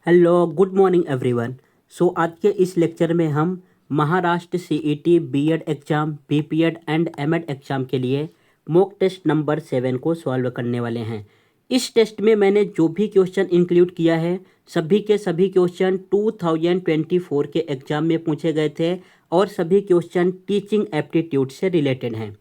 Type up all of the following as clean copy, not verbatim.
Hello good morning everyone. आज के इस लेक्चर में हम Maharashtra CET BEd exam BPEd and MEd exam के लिए मॉक टेस्ट नंबर 7 को सॉल्व करने वाले हैं। इस टेस्ट में मैंने जो भी क्वेश्चन इंक्लूड किया है सभी के सभी क्वेश्चन 2024 के एग्जाम में पूछे गए थे और सभी क्वेश्चन टीचिंग एप्टीट्यूड से रिलेटेड हैं।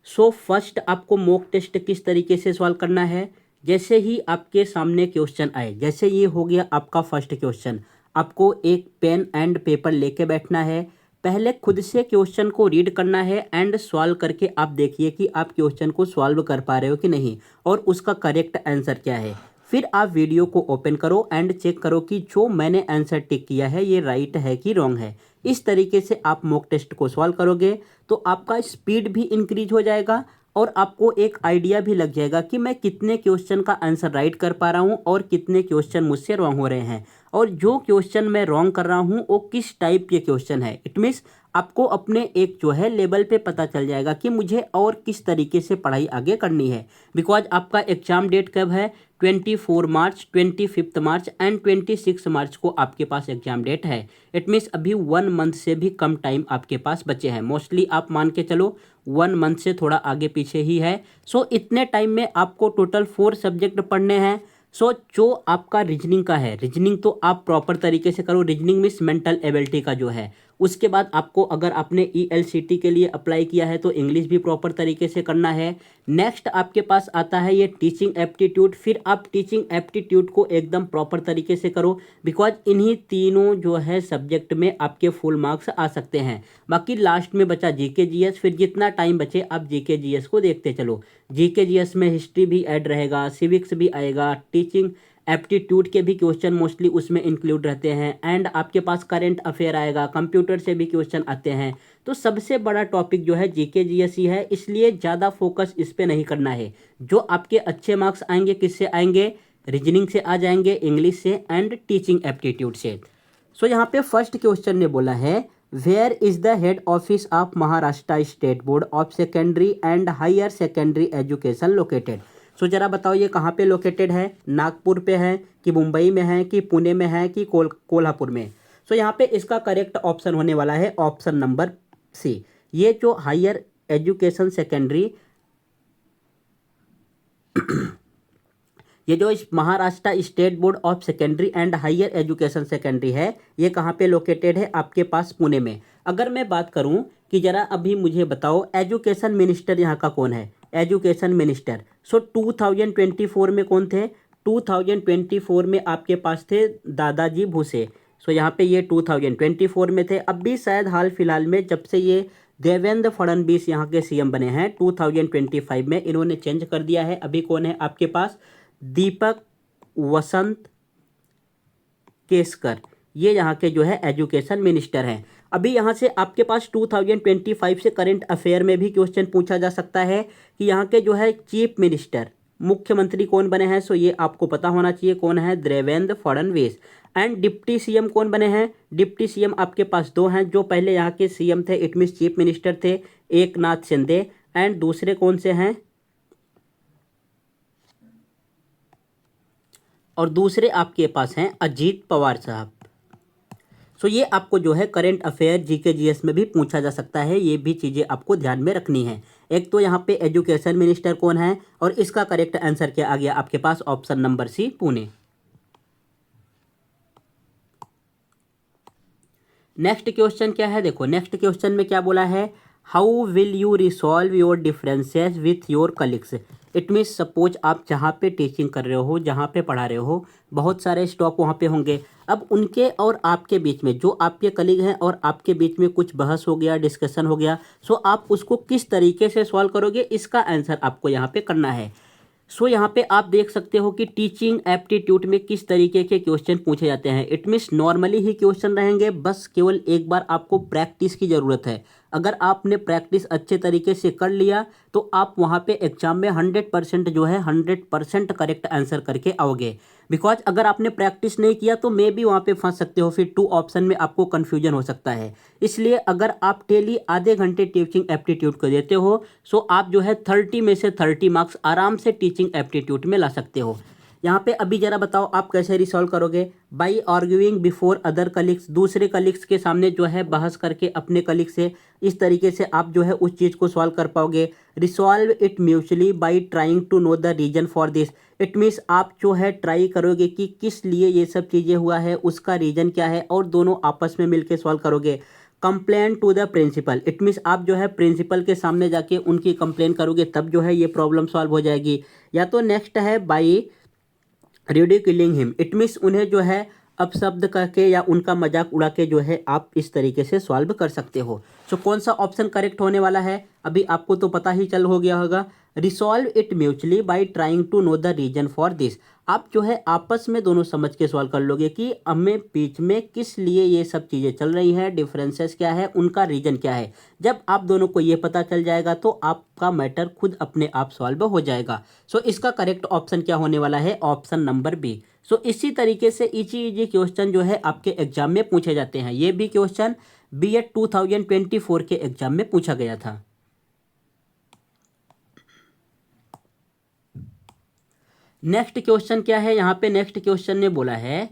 फर्स्ट आपको मॉक टेस्ट किस तरीके से सॉल्व करना है। जैसे ही आपके सामने क्वेश्चन आए, जैसे ये हो गया आपका फर्स्ट क्वेश्चन, आपको एक पेन एंड पेपर लेके बैठना है। पहले खुद से क्वेश्चन को रीड करना है एंड सॉल्व करके आप देखिए कि आप क्वेश्चन को सॉल्व कर पा रहे हो कि नहीं और उसका करेक्ट आंसर क्या है। फिर आप वीडियो को ओपन करो एंड चेक करो कि जो मैंने आंसर टिक किया है ये राइट है कि रॉन्ग है। इस तरीके से आप मॉक टेस्ट को सॉल्व करोगे तो आपका स्पीड भी इंक्रीज हो जाएगा और आपको एक आइडिया भी लग जाएगा कि मैं कितने क्वेश्चन का आंसर राइट कर पा रहा हूँ और कितने क्वेश्चन मुझसे रॉन्ग हो रहे हैं और जो क्वेश्चन मैं रॉन्ग कर रहा हूँ वो किस टाइप के क्वेश्चन है। इट मीन्स आपको अपने एक जो है लेवल पे पता चल जाएगा कि मुझे और किस तरीके से पढ़ाई आगे करनी है। बिकॉज आपका एग्जाम डेट कब है? 24 मार्च, 25 मार्च एंड 26 मार्च को आपके पास एग्जाम डेट है। इट मीन्स अभी 1 मंथ से भी कम टाइम आपके पास बचे हैं। मोस्टली आप मान के चलो 1 मंथ से थोड़ा आगे पीछे ही है। इतने टाइम में आपको टोटल 4 सब्जेक्ट पढ़ने हैं। जो आपका रीजनिंग का है, रीजनिंग तो आप प्रॉपर तरीके से करो। रीजनिंग मीन्स मेंटल एबिलिटी का जो है। उसके बाद आपको अगर आपने ईएलसीटी के लिए अप्लाई किया है तो इंग्लिश भी प्रॉपर तरीके से करना है। नेक्स्ट आपके पास आता है ये टीचिंग एप्टीट्यूड। फिर आप टीचिंग एप्टीट्यूड को एकदम प्रॉपर तरीके से करो बिकॉज इन्हीं तीनों जो है सब्जेक्ट में आपके फुल मार्क्स आ सकते हैं। बाकी लास्ट में बचा जीके जीएस। फिर जितना टाइम बचे आप जीके जीएस को देखते चलो। जीके जीएस में हिस्ट्री भी ऐड रहेगा, सिविक्स भी आएगा, टीचिंग एप्टीट्यूड के भी क्वेश्चन मोस्टली उसमें इंक्लूड रहते हैं एंड आपके पास करंट अफेयर आएगा, कंप्यूटर से भी क्वेश्चन आते हैं। तो सबसे बड़ा टॉपिक जो है जीके जीएस ही है, इसलिए ज़्यादा फोकस इस पे नहीं करना है। जो आपके अच्छे मार्क्स आएंगे किससे आएंगे? रीजनिंग से आ जाएंगे, इंग्लिश से एंड टीचिंग एप्टीट्यूड से। यहाँ पे फर्स्ट क्वेश्चन ने बोला है where is the head office of Maharashtra state board of secondary and higher secondary education located. जरा बताओ ये कहाँ पे लोकेटेड है? नागपुर पे है कि मुंबई में है कि पुणे में है कि कोल्हापुर में? यहाँ पे इसका करेक्ट ऑप्शन होने वाला है ऑप्शन नंबर सी। ये जो हायर एजुकेशन सेकेंडरी ये जो इस Maharashtra state board of secondary and higher education secondary है ये कहाँ पे लोकेटेड है? आपके पास पुणे में। अगर मैं बात करूँ कि जरा अभी मुझे बताओ एजुकेशन मिनिस्टर यहाँ का कौन है? एजुकेशन मिनिस्टर 2024 में कौन थे? 2024 में आपके पास थे दादाजी भुसे। यहाँ पे ये 2024 में थे। अब भी शायद हाल फिलहाल में जब से ये देवेंद्र फडणवीस यहाँ के सीएम बने हैं 2025 में इन्होंने चेंज कर दिया है। अभी कौन है आपके पास? दीपक वसंत केसकर, ये यहाँ के जो है एजुकेशन मिनिस्टर हैं। अभी यहाँ से आपके पास 2025 से करंट अफेयर में भी क्वेश्चन पूछा जा सकता है कि यहाँ के जो है चीफ मिनिस्टर मुख्यमंत्री कौन बने हैं। ये आपको पता होना चाहिए कौन है? Devendra Fadnavis. And deputy CM कौन बने हैं? डिप्टी सीएम आपके पास 2 हैं। जो पहले यहाँ के सीएम थे इट मीन्स चीफ मिनिस्टर थे, एकनाथ शिंदे एंड दूसरे कौन से हैं? और दूसरे आपके पास हैं अजीत पवार साहब। ये आपको जो है करंट अफेयर जीके जीएस में भी पूछा जा सकता है। ये भी चीज़ें आपको ध्यान में रखनी है। एक तो यहाँ पे एजुकेशन मिनिस्टर कौन है और इसका करेक्ट आंसर क्या आ गया आपके पास? Option number C, Pune. Next question क्या है? देखो नेक्स्ट क्वेश्चन में क्या बोला है? How will you resolve your differences with your colleagues. It means suppose आप जहाँ पे टीचिंग कर रहे हो, जहाँ पे पढ़ा रहे हो, बहुत सारे स्टॉप वहाँ पे होंगे। अब उनके और आपके बीच में जो आपके कलीग हैं और आपके बीच में कुछ बहस हो गया, डिस्कशन हो गया। आप उसको किस तरीके से सॉल्व करोगे इसका आंसर आपको यहाँ पे करना है। यहाँ पे आप देख सकते हो कि टीचिंग एप्टीट्यूड में किस तरीके के क्वेश्चन पूछे जाते हैं। It means normally he question रहेंगे, बस केवल एक बार आपको प्रैक्टिस की ज़रूरत है। अगर आपने प्रैक्टिस अच्छे तरीके से कर लिया तो आप वहाँ पे एग्जाम में 100% जो है 100% करेक्ट आंसर करके आओगे। बिकॉज अगर आपने प्रैक्टिस नहीं किया तो मे भी वहाँ पे फंस सकते हो, फिर 2 ऑप्शन में आपको कन्फ्यूजन हो सकता है। इसलिए अगर आप डेली आधे घंटे टीचिंग एप्टीट्यूड को देते हो आप जो है 30 में से 30 मार्क्स आराम से टीचिंग एप्टीट्यूड में ला सकते हो। यहाँ पे अभी जरा बताओ आप कैसे रिसॉल्व करोगे? By arguing before other colleagues, दूसरे कलीग्स के सामने जो है बहस करके अपने कलीग से, इस तरीके से आप जो है उस चीज़ को सॉल्व कर पाओगे। Resolve it mutually by trying to know the reason for this, it means आप जो है ट्राई करोगे कि किस लिए ये सब चीज़ें हुआ है, उसका रीजन क्या है, और दोनों आपस में मिलकर सॉल्व करोगे। Complain to the principal, it means आप जो है प्रिंसिपल के सामने जाके उनकी कंप्लेन करोगे, तब जो है ये प्रॉब्लम सॉल्व हो जाएगी। या तो नेक्स्ट है बाई रिडिकुलिंग हिम, इट मीन्स उन्हें जो है अपशब्द करके या उनका मजाक उड़ा के जो है आप इस तरीके से सॉल्व कर सकते हो। सो कौन सा ऑप्शन करेक्ट होने वाला है अभी आपको तो पता ही चल हो गया होगा। Resolve it mutually by trying to know the reason for this, आप जो है आपस में दोनों समझ के सॉल्व कर लोगे कि हमें बीच में किस लिए ये सब चीज़ें चल रही हैं, डिफरेंसेस क्या है, उनका रीजन क्या है। जब आप दोनों को ये पता चल जाएगा तो आपका मैटर खुद अपने आप सॉल्व हो जाएगा। सो इसका करेक्ट ऑप्शन क्या होने वाला है? Option number B. सो इसी तरीके से इजी इजी क्वेश्चन जो है आपके एग्जाम में पूछे जाते हैं। ये भी क्वेश्चन बीएड 2024 के एग्जाम में पूछा गया था। नेक्स्ट क्वेश्चन क्या है? यहाँ पे नेक्स्ट क्वेश्चन ने बोला है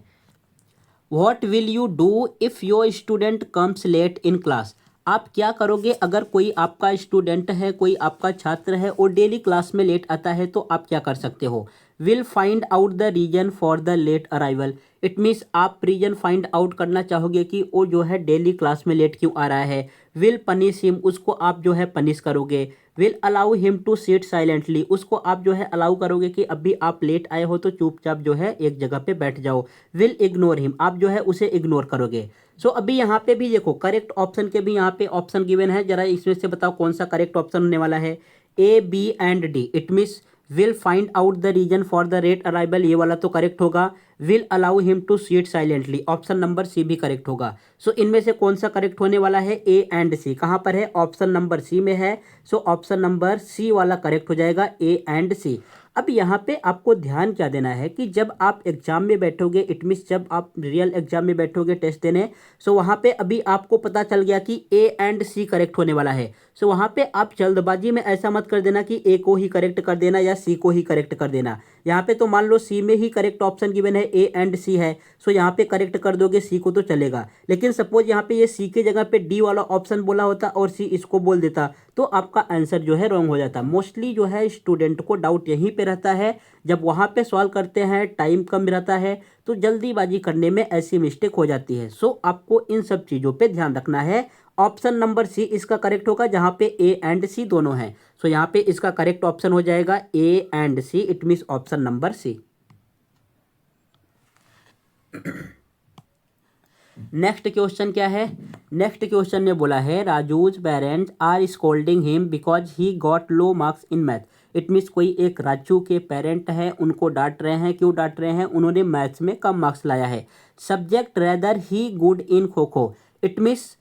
what will you do if your student comes late in class, आप क्या करोगे अगर कोई आपका स्टूडेंट है, कोई आपका छात्र है और डेली क्लास में लेट आता है, तो आप क्या कर सकते हो? Will find out the reason for the late arrival, it means आप रीजन फाइंड आउट करना चाहोगे कि वो जो है डेली क्लास में लेट क्यों आ रहा है। विल पनिश हिम, उसको आप जो है पनिश करोगे। Will allow him to sit silently, उसको आप जो है अलाउ करोगे कि अभी आप लेट आए हो तो चुपचाप जो है एक जगह पे बैठ जाओ। विल इग्नोर हिम, आप जो है उसे इग्नोर करोगे। सो अभी यहाँ पे भी देखो करेक्ट ऑप्शन के भी यहाँ पे ऑप्शन गिवन है, जरा इसमें से बताओ कौन सा करेक्ट ऑप्शन होने वाला है? A, B and D, it means will find out the reason for the late arrival, ये वाला तो करेक्ट होगा। Will allow him to sit silently, option number C भी करेक्ट होगा। सो इनमें से कौन सा करेक्ट होने वाला है? ए एंड सी। कहाँ पर है? ऑप्शन नंबर सी में है। सो ऑप्शन नंबर सी वाला करेक्ट हो जाएगा, ए एंड सी। अब यहाँ पे आपको ध्यान क्या देना है कि जब आप एग्जाम में बैठोगे, इट मीन्स जब आप रियल एग्जाम में बैठोगे टेस्ट देने, सो वहाँ पे अभी आपको पता चल गया कि ए एंड सी करेक्ट होने वाला है। सो वहाँ पे आप जल्दबाजी में ऐसा मत कर देना कि ए को ही करेक्ट कर देना या सी को ही करेक्ट कर देना। यहाँ पे तो मान लो सी में ही करेक्ट ऑप्शन गिवन है, ए एंड सी है, सो यहाँ पे करेक्ट कर दोगे सी को तो चलेगा। लेकिन सपोज यहाँ पे ये सी के जगह पे डी वाला ऑप्शन बोला होता और सी इसको बोल देता तो आपका आंसर जो है रॉन्ग हो जाता। मोस्टली जो है स्टूडेंट को डाउट यहीं पे रहता है, जब वहाँ पे सॉल्व करते हैं टाइम कम रहता है तो जल्दीबाजी करने में ऐसी मिस्टेक हो जाती है। सो आपको इन सब चीज़ों पे ध्यान रखना है। ऑप्शन नंबर सी इसका करेक्ट होगा जहाँ पे ए एंड सी दोनों हैं। सो यहाँ पे इसका करेक्ट ऑप्शन हो जाएगा A and C, it means option number C. Next question क्या है? नेक्स्ट क्वेश्चन ने बोला है Raju's parents are scolding him because he got low marks in math, it means कोई एक राजू के पेरेंट है, उनको डांट रहे हैं। क्यों डांट रहे हैं? उन्होंने मैथ्स में कम मार्क्स लाया है। Subject rather he good in kho kho, it means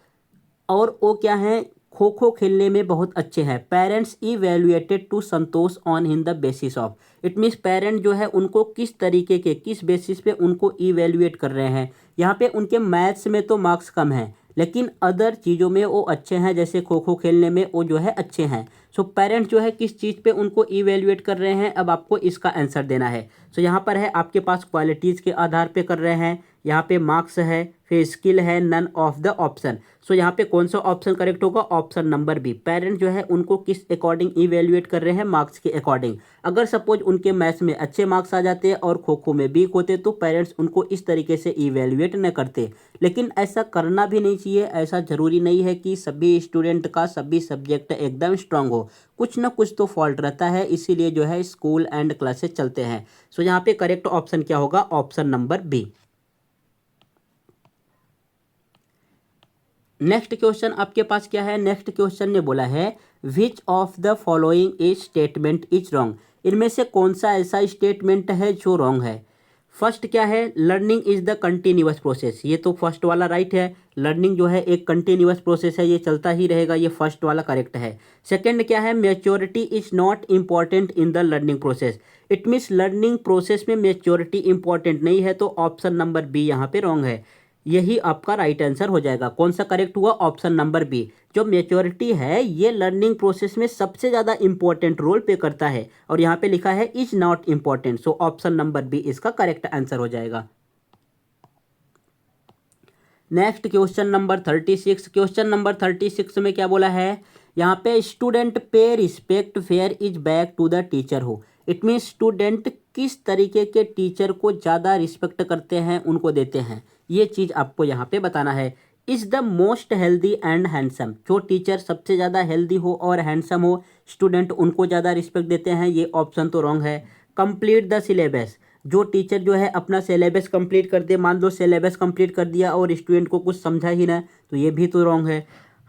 और वो क्या है? खो खो खेलने में बहुत अच्छे हैं। Parents evaluated to Santosh on in the basis of, it means parent जो है उनको किस तरीके के, किस बेसिस पे उनको इवेल्युएट कर रहे हैं। यहाँ पे उनके मैथ्स में तो मार्क्स कम हैं लेकिन अदर चीज़ों में वो अच्छे हैं, जैसे खो खो खेलने में वो जो है अच्छे हैं। सो पेरेंट्स जो है किस चीज़ पे उनको इवेल्युएट कर रहे हैं, अब आपको इसका आंसर देना है। सो यहाँ पर है आपके पास क्वालिटीज़ के आधार पे कर रहे हैं, यहाँ पे मार्क्स है, फिर स्किल है, none of the option. So यहाँ पे कौन सा ऑप्शन करेक्ट होगा? Option number B. पेरेंट जो है उनको किस अकॉर्डिंग इवेल्युएट कर रहे हैं? मार्क्स के अकॉर्डिंग। अगर सपोज उनके मैथ्स में अच्छे मार्क्स आ जाते और खो खो में वीक होते तो पेरेंट्स उनको इस तरीके से इवेल्युएट न करते। लेकिन ऐसा करना भी नहीं चाहिए, ऐसा ज़रूरी नहीं है कि सभी स्टूडेंट का सभी सब्जेक्ट एकदम स्ट्रांग हो, कुछ ना कुछ तो फॉल्ट रहता है, इसीलिए जो है स्कूल एंड क्लासेस चलते हैं। सो यहाँ पे करेक्ट ऑप्शन क्या होगा? Option number B. Next question आपके पास क्या है? नेक्स्ट क्वेश्चन ने बोला है which of the following is statement is wrong, इनमें से कौन सा ऐसा स्टेटमेंट है जो रॉन्ग है? फर्स्ट क्या है? Learning is the continuous process, ये तो फर्स्ट वाला राइट है। लर्निंग जो है एक कंटिन्यूअस प्रोसेस है, ये चलता ही रहेगा, ये फर्स्ट वाला करेक्ट है। सेकंड क्या है? Maturity is not important in the learning process, it means learning process में मैच्योरिटी इंपॉर्टेंट नहीं है, तो ऑप्शन नंबर बी यहाँ पे रॉन्ग है। यही आपका राइट आंसर हो जाएगा। कौन सा करेक्ट हुआ? Option number B. जो मैच्योरिटी है ये लर्निंग प्रोसेस में सबसे ज़्यादा इंपॉर्टेंट रोल प्ले करता है, और यहाँ पे लिखा है is not important, so option number B इसका करेक्ट आंसर हो जाएगा। Next question number 36। Question number 36 में क्या बोला है? यहाँ पे स्टूडेंट पे respect fair is back to the teacher हो। इट मीन स्टूडेंट किस तरीके के टीचर को ज़्यादा रिस्पेक्ट करते हैं, उनको देते हैं, ये चीज़ आपको यहाँ पे बताना है। Is the most healthy and handsome, जो टीचर सबसे ज़्यादा हेल्दी हो और हैंडसम हो, स्टूडेंट उनको ज़्यादा रिस्पेक्ट देते हैं, ये ऑप्शन तो रॉन्ग है। कंप्लीट द सिलेबस, जो टीचर जो है अपना सिलेबस कंप्लीट कर दे, मान लो सिलेबस कंप्लीट कर दिया और स्टूडेंट को कुछ समझा ही ना, तो ये भी तो रॉन्ग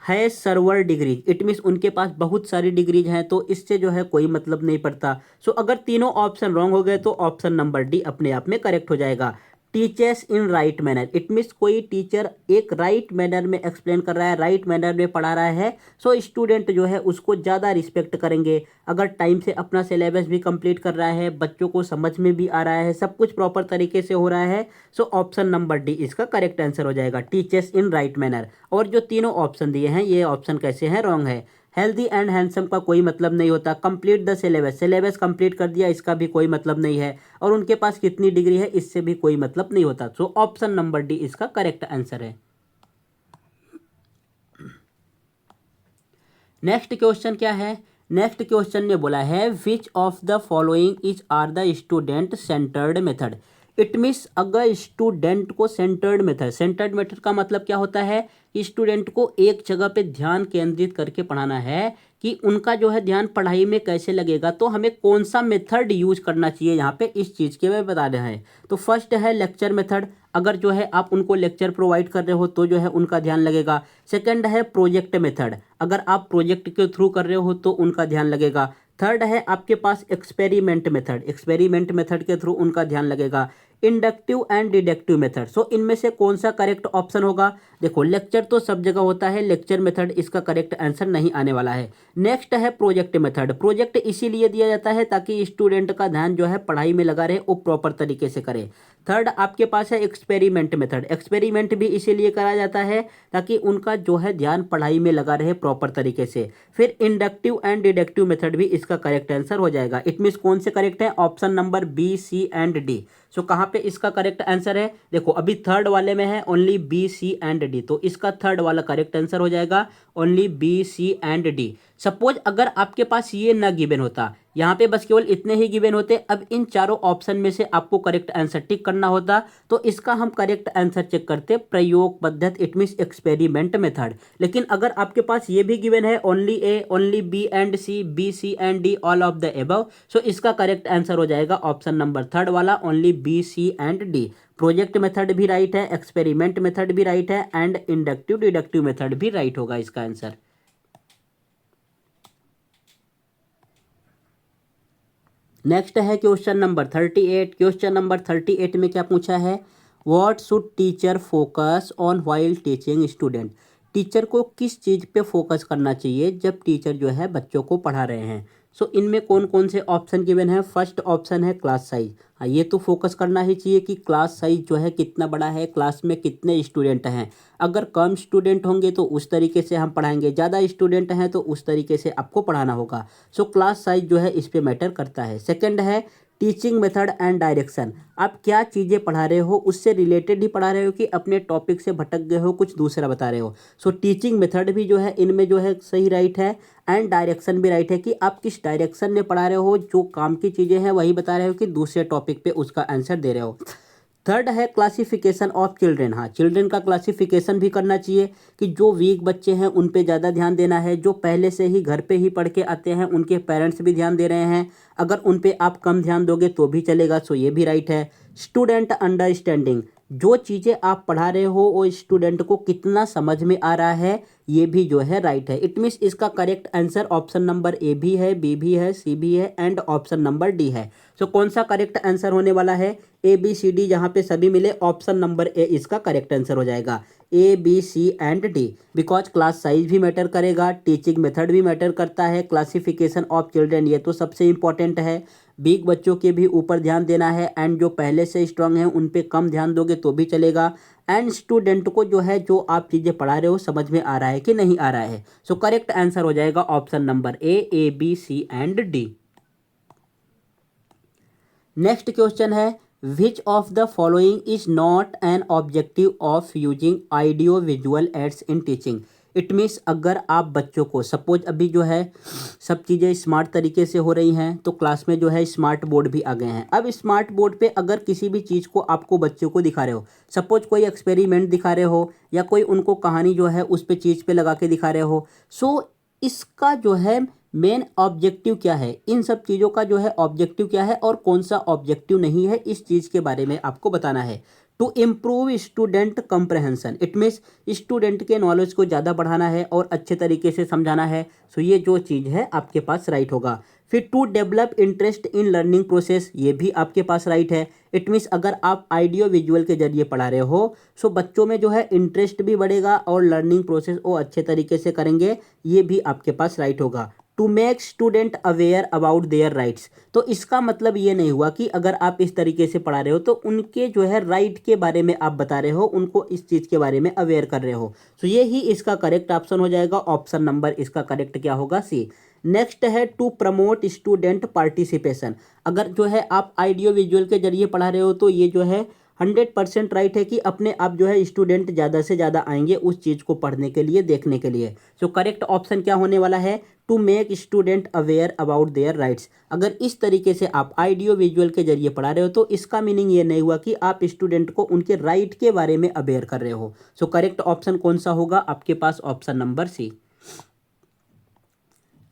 है सर्वर डिग्रीज, इट मीन्स उनके पास बहुत सारी डिग्रीज हैं, तो इससे जो है कोई मतलब नहीं पड़ता। सो अगर तीनों ऑप्शन रॉन्ग हो गए तो ऑप्शन नंबर डी अपने आप में करेक्ट हो जाएगा। Teachers in right manner, it means कोई टीचर एक राइट मैनर में एक्सप्लेन कर रहा है, राइट मैनर में पढ़ा रहा है, सो स्टूडेंट जो है उसको ज़्यादा रिस्पेक्ट करेंगे। अगर टाइम से अपना सिलेबस भी कंप्लीट कर रहा है, बच्चों को समझ में भी आ रहा है, सब कुछ प्रॉपर तरीके से हो रहा है, सो ऑप्शन नंबर डी इसका करेक्ट आंसर हो जाएगा, टीचर्स इन राइट मैनर। और जो तीनों ऑप्शन दिए हैं ये ऑप्शन कैसे हैं? रॉन्ग है। हेल्दी एंड हैंडसम का कोई मतलब नहीं होता। Complete the syllabus, syllabus complete कर दिया, इसका भी कोई मतलब नहीं है। और उनके पास कितनी डिग्री है, इससे भी कोई मतलब नहीं होता। सो ऑप्शन नंबर डी इसका करेक्ट आंसर है। नेक्स्ट क्वेश्चन क्या है? नेक्स्ट क्वेश्चन ने बोला है which of the following is are the student centred method. It means अगर स्टूडेंट को सेंटर्ड मेथड का मतलब क्या होता है कि स्टूडेंट को एक जगह पे ध्यान केंद्रित करके पढ़ाना है, कि उनका जो है ध्यान पढ़ाई में कैसे लगेगा, तो हमें कौन सा मेथड यूज करना चाहिए, यहाँ पे इस चीज़ के में बता रहे हैं। तो फर्स्ट है लेक्चर मेथड, अगर जो है आप उनको लेक्चर प्रोवाइड कर रहे हो तो जो है उनका ध्यान लगेगा। सेकंड है प्रोजेक्ट मेथड, अगर आप प्रोजेक्ट के थ्रू कर रहे हो तो उनका ध्यान लगेगा। थर्ड है आपके पास एक्सपेरिमेंट मेथड के थ्रू उनका ध्यान लगेगा। इंडक्टिव एंड डिडक्टिव मेथड, सो इनमें से कौन सा करेक्ट ऑप्शन होगा? देखो लेक्चर तो सब जगह होता है, लेक्चर मेथड इसका करेक्ट आंसर नहीं आने वाला है। नेक्स्ट है प्रोजेक्ट मेथड, प्रोजेक्ट इसीलिए दिया जाता है ताकि स्टूडेंट का ध्यान जो है पढ़ाई में लगा रहे, वो प्रॉपर तरीके से करे। थर्ड आपके पास है एक्सपेरिमेंट मेथड, एक्सपेरिमेंट भी इसीलिए करा जाता है ताकि उनका जो है ध्यान पढ़ाई में लगा रहे प्रॉपर तरीके से। फिर इंडक्टिव एंड डिडक्टिव मेथड भी इसका करेक्ट आंसर हो जाएगा। इट मीन्स कौन से करेक्ट है? Option number B, C and D. So कहाँ पे इसका करेक्ट आंसर है? देखो अभी थर्ड वाले में है only B, C and D, तो इसका थर्ड वाला करेक्ट आंसर हो जाएगा only B, C and D. Suppose अगर आपके पास ये ना गिवन होता, यहाँ पे बस केवल इतने ही गिवन होते, अब इन चारों ऑप्शन में से आपको करेक्ट आंसर टिक करना होता, तो इसका हम करेक्ट आंसर चेक करते प्रयोग पद्धति, इट मीन्स एक्सपेरिमेंट मेथड। लेकिन अगर आपके पास ये भी गिवन है only A, only B and C, B, C and D, all of the above, so इसका करेक्ट आंसर हो जाएगा ऑप्शन नंबर थर्ड वाला only B, C and D. Project method भी राइट है, एक्सपेरिमेंट मेथड भी right है, and inductive deductive method भी right होगा इसका आंसर। नेक्स्ट है क्वेश्चन नंबर 38। क्वेश्चन नंबर 38 में क्या पूछा है? What should teacher focus on while teaching student. Teacher को किस चीज़ पे फोकस करना चाहिए जब टीचर जो है बच्चों को पढ़ा रहे हैं। सो इनमें कौन कौन से ऑप्शन गिवन है? फर्स्ट ऑप्शन है क्लास साइज, हाँ ये तो फोकस करना ही चाहिए कि क्लास साइज जो है कितना बड़ा है, क्लास में कितने स्टूडेंट हैं। अगर कम स्टूडेंट होंगे तो उस तरीके से हम पढ़ाएंगे, ज़्यादा स्टूडेंट हैं तो उस तरीके से आपको पढ़ाना होगा। सो क्लास साइज जो है इस पे मैटर करता है। सेकंड है टीचिंग मेथड एंड डायरेक्शन, आप क्या चीज़ें पढ़ा रहे हो, उससे रिलेटेड ही पढ़ा रहे हो कि अपने टॉपिक से भटक गए हो, कुछ दूसरा बता रहे हो। सो टीचिंग मेथड भी जो है इनमें जो है सही राइट है, एंड डायरेक्शन भी राइट है कि आप किस डायरेक्शन में पढ़ा रहे हो, जो काम की चीज़ें हैं वही बता रहे हो कि दूसरे टॉपिक पे उसका आंसर दे रहे हो। थर्ड है क्लासिफिकेशन ऑफ चिल्ड्रेन, हाँ चिल्ड्रेन का क्लासिफिकेशन भी करना चाहिए कि जो वीक बच्चे हैं उन पे ज़्यादा ध्यान देना है, जो पहले से ही घर पे ही पढ़ के आते हैं उनके पेरेंट्स भी ध्यान दे रहे हैं, अगर उन पे आप कम ध्यान दोगे तो भी चलेगा, सो ये भी राइट है। स्टूडेंट अंडरस्टैंडिंग, जो चीज़ें आप पढ़ा रहे हो वो स्टूडेंट को कितना समझ में आ रहा है, ये भी जो है राइट है। इट मीन्स इसका करेक्ट आंसर ऑप्शन नंबर ए भी है, बी भी है, सी भी है, एंड ऑप्शन नंबर डी है। सो कौन सा करेक्ट आंसर होने वाला है? ए बी सी डी, जहाँ पे सभी मिले ऑप्शन नंबर ए इसका करेक्ट आंसर हो जाएगा, A B C and D. Because class size भी मैटर करेगा, टीचिंग मेथड भी मैटर करता है, क्लासिफिकेशन ऑफ चिल्ड्रेन ये तो सबसे इंपॉर्टेंट है, वीक बच्चों के भी ऊपर ध्यान देना है, एंड जो पहले से स्ट्रांग हैं उन पे कम ध्यान दोगे तो भी चलेगा, एंड स्टूडेंट को जो है जो आप चीज़ें पढ़ा रहे हो समझ में आ रहा है कि नहीं आ रहा है। सो करेक्ट आंसर हो जाएगा option number A, B, C and D. Next question है which of the following is not an objective of using audio visual aids in teaching. It means अगर आप बच्चों को सपोज अभी जो है सब चीज़ें स्मार्ट तरीके से हो रही हैं तो क्लास में जो है स्मार्ट बोर्ड भी आ गए हैं। अब स्मार्ट बोर्ड पे अगर किसी भी चीज़ को आपको बच्चों को दिखा रहे हो, सपोज कोई एक्सपेरिमेंट दिखा रहे हो या कोई उनको कहानी जो है उस पे चीज़ पे लगा के दिखा रहे हो, सो इसका जो है मेन ऑब्जेक्टिव क्या है, इन सब चीज़ों का जो है ऑब्जेक्टिव क्या है और कौन सा ऑब्जेक्टिव नहीं है, इस चीज़ के बारे में आपको बताना है। To improve student comprehension, it means student के नॉलेज को ज़्यादा बढ़ाना है और अच्छे तरीके से समझाना है। सो ये जो चीज़ है आपके पास राइट होगा। फिर to develop interest in learning process, ये भी आपके पास राइट है। इट मीन्स अगर आप ऑडियो विजुअल के जरिए पढ़ा रहे हो सो बच्चों में जो है इंटरेस्ट भी बढ़ेगा और लर्निंग प्रोसेस वो अच्छे तरीके से करेंगे, ये भी आपके पास राइट होगा। To make student aware about their rights, तो इसका मतलब ये नहीं हुआ कि अगर आप इस तरीके से पढ़ा रहे हो तो उनके जो है राइट के बारे में आप बता रहे हो, उनको इस चीज़ के बारे में अवेयर कर रहे हो। सो ये ही इसका करेक्ट ऑप्शन हो जाएगा। ऑप्शन नंबर इसका करेक्ट क्या होगा, सी। नेक्स्ट है टू प्रमोट स्टूडेंट पार्टिसिपेशन, अगर जो है आप ऑडियो विजुअल के जरिए पढ़ा रहे हो तो ये जो है 100% राइट है कि अपने आप जो है स्टूडेंट ज़्यादा से ज़्यादा आएंगे उस चीज़ को पढ़ने के लिए, देखने के लिए। सो करेक्ट ऑप्शन क्या होने वाला है, to make student aware about their rights. अगर इस तरीके से आप ऑडियो विजुअल के जरिए पढ़ा रहे हो तो इसका मीनिंग ये नहीं हुआ कि आप स्टूडेंट को उनके राइट के बारे में अवेयर कर रहे हो। सो करेक्ट ऑप्शन कौन सा होगा आपके पास, ऑप्शन नंबर सी।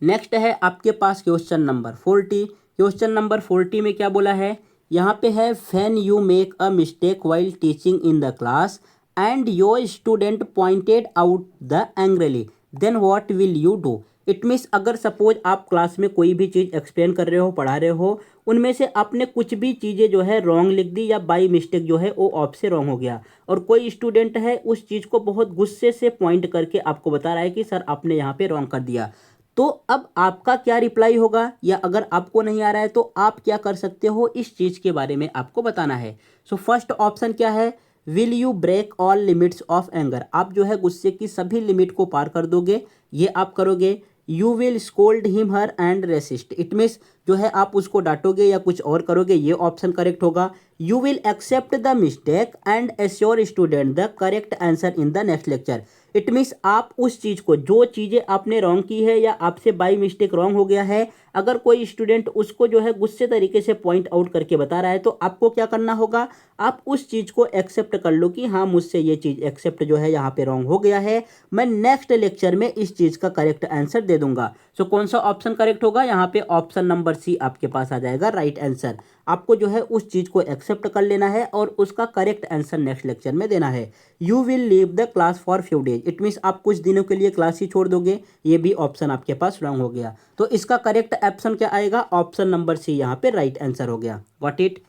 नेक्स्ट है आपके पास क्वेश्चन नंबर 40। क्वेश्चन नंबर 40 में क्या बोला है, यहाँ पे है when you make a mistake while teaching in the class and your student pointed out the angrily then what will you do. It means अगर सपोज आप क्लास में कोई भी चीज़ एक्सप्लेन कर रहे हो, पढ़ा रहे हो, उनमें से आपने कुछ भी चीज़ें जो है रॉन्ग लिख दी या बाई मिस्टेक जो है वो आपसे रॉन्ग हो गया और कोई स्टूडेंट है उस चीज़ को बहुत गुस्से से पॉइंट करके आपको बता रहा है कि सर आपने यहाँ पे रॉन्ग कर दिया, तो अब आपका क्या रिप्लाई होगा, या अगर आपको नहीं आ रहा है तो आप क्या कर सकते हो, इस चीज़ के बारे में आपको बताना है। सो फर्स्ट ऑप्शन क्या है, will you break all limits of anger, आप जो है गुस्से की सभी लिमिट को पार कर दोगे, ये आप करोगे। You will scold him her and resist, it means जो है आप उसको डांटोगे या कुछ और करोगे, ये ऑप्शन करेक्ट होगा। You will accept the mistake and assure student the correct answer in the next lecture. It means आप उस चीज़ को, जो चीज़ें आपने रॉन्ग की है या आपसे बाई मिस्टेक रॉन्ग हो गया है, अगर कोई स्टूडेंट उसको जो है गुस्से तरीके से पॉइंट आउट करके बता रहा है तो आपको क्या करना होगा, आप उस चीज़ को एक्सेप्ट कर लो कि हाँ मुझसे ये चीज़ एक्सेप्ट जो है यहाँ पे रॉन्ग हो गया है, मैं नेक्स्ट लेक्चर में इस चीज़ का करेक्ट आंसर दे दूंगा। सो कौन सा ऑप्शन करेक्ट होगा, यहाँ पे ऑप्शन नंबर सी आपके पास आ जाएगा राइट आंसर। आपको जो है उस चीज़ को एक्सेप्ट कर लेना है और उसका करेक्ट आंसर नेक्स्ट लेक्चर में देना है। You will leave the class for few days, it means आप कुछ दिनों के लिए क्लास ही छोड़ दोगे, ये भी ऑप्शन आपके पास रॉन्ग हो गया। तो इसका करेक्ट ऑप्शन क्या आएगा, ऑप्शन नंबर सी यहाँ पे राइट आंसर हो गया। Got it.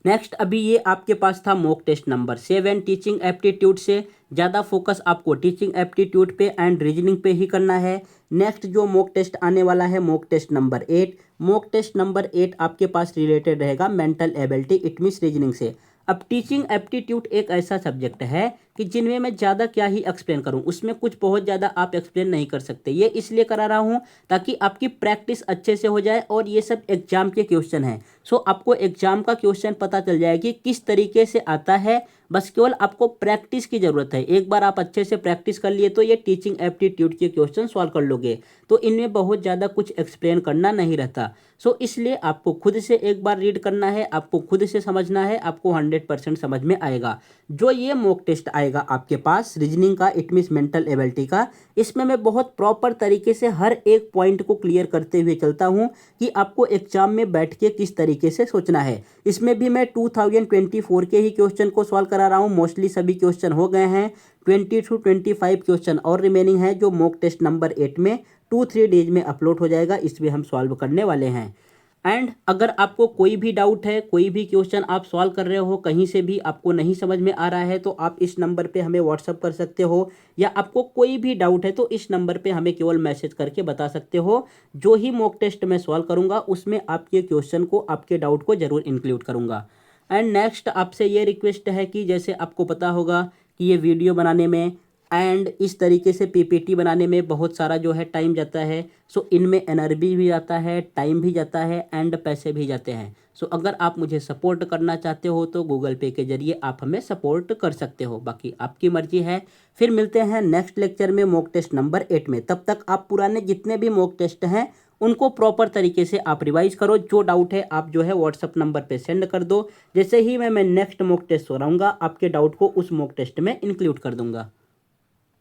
नेक्स्ट अभी ये आपके पास था mock test number 7 teaching aptitude से, ज़्यादा फोकस आपको टीचिंग एप्टीट्यूड पे एंड रीजनिंग पे ही करना है। नेक्स्ट जो मॉक टेस्ट आने वाला है mock test number 8, mock test number 8 आपके पास रिलेटेड रहेगा mental ability, it means reasoning से। अब टीचिंग एप्टीट्यूड एक ऐसा सब्जेक्ट है कि जिनमें मैं ज़्यादा क्या ही एक्सप्लेन करूं, उसमें कुछ बहुत ज़्यादा आप एक्सप्लेन नहीं कर सकते, ये इसलिए करा रहा हूं ताकि आपकी प्रैक्टिस अच्छे से हो जाए और ये सब एग्जाम के क्वेश्चन हैं। सो आपको एग्जाम का क्वेश्चन पता चल जाए कि किस तरीके से आता है, बस केवल आपको प्रैक्टिस की ज़रूरत है। एक बार आप अच्छे से प्रैक्टिस कर लिए तो ये टीचिंग एप्टीट्यूड के क्वेश्चन सॉल्व कर लोगे, तो इनमें बहुत ज़्यादा कुछ एक्सप्लेन करना नहीं रहता। सो इसलिए आपको खुद से एक बार रीड करना है, आपको खुद से समझना है, आपको 100% समझ में आएगा। जो ये मॉक टेस्ट आएगा आपके पास रीजनिंग का, इट मीन्स मेंटल एबिलिटी का, इसमें मैं बहुत प्रॉपर तरीके से हर एक पॉइंट को क्लियर करते हुए चलता हूँ कि आपको एग्जाम में बैठ के किस तरीके से सोचना है। इसमें भी मैं 2024 के ही क्वेश्चन को सॉल्व करा रहा हूँ, मोस्टली सभी क्वेश्चन हो गए हैं, 20 to 25 क्वेश्चन और रिमेनिंग है जो मॉक टेस्ट नंबर 8 में 2-3 डेज में अपलोड हो जाएगा, इसमें हम सॉल्व करने वाले हैं। एंड अगर आपको कोई भी डाउट है, कोई भी क्वेश्चन आप सॉल्व कर रहे हो, कहीं से भी आपको नहीं समझ में आ रहा है तो आप इस नंबर पे हमें व्हाट्सअप कर सकते हो, या आपको कोई भी डाउट है तो इस नंबर पे हमें केवल मैसेज करके बता सकते हो। जो ही मॉक टेस्ट मैं सॉल्व करूंगा उसमें आपके क्वेश्चन को, आपके डाउट को जरूर इंक्लूड करूंगा। एंड नेक्स्ट आपसे ये रिक्वेस्ट है कि जैसे आपको पता होगा कि ये वीडियो बनाने में एंड इस तरीके से पीपीटी बनाने में बहुत सारा जो है टाइम जाता है। सो इनमें एनर्जी भी जाता है, टाइम भी जाता है एंड पैसे भी जाते हैं। सो अगर आप मुझे सपोर्ट करना चाहते हो तो गूगल पे के जरिए आप हमें सपोर्ट कर सकते हो, बाकी आपकी मर्जी है। फिर मिलते हैं नेक्स्ट लेक्चर में मॉक टेस्ट नंबर 8 में। तब तक आप पुराने जितने भी मॉक टेस्ट हैं उनको प्रॉपर तरीके से आप रिवाइज करो। जो डाउट है आप जो है व्हाट्सअप नंबर पे सेंड कर दो। जैसे ही मैं नेक्स्ट मॉक टेस्ट कराऊंगा आपके डाउट को उस मॉक टेस्ट में इंक्लूड कर दूंगा।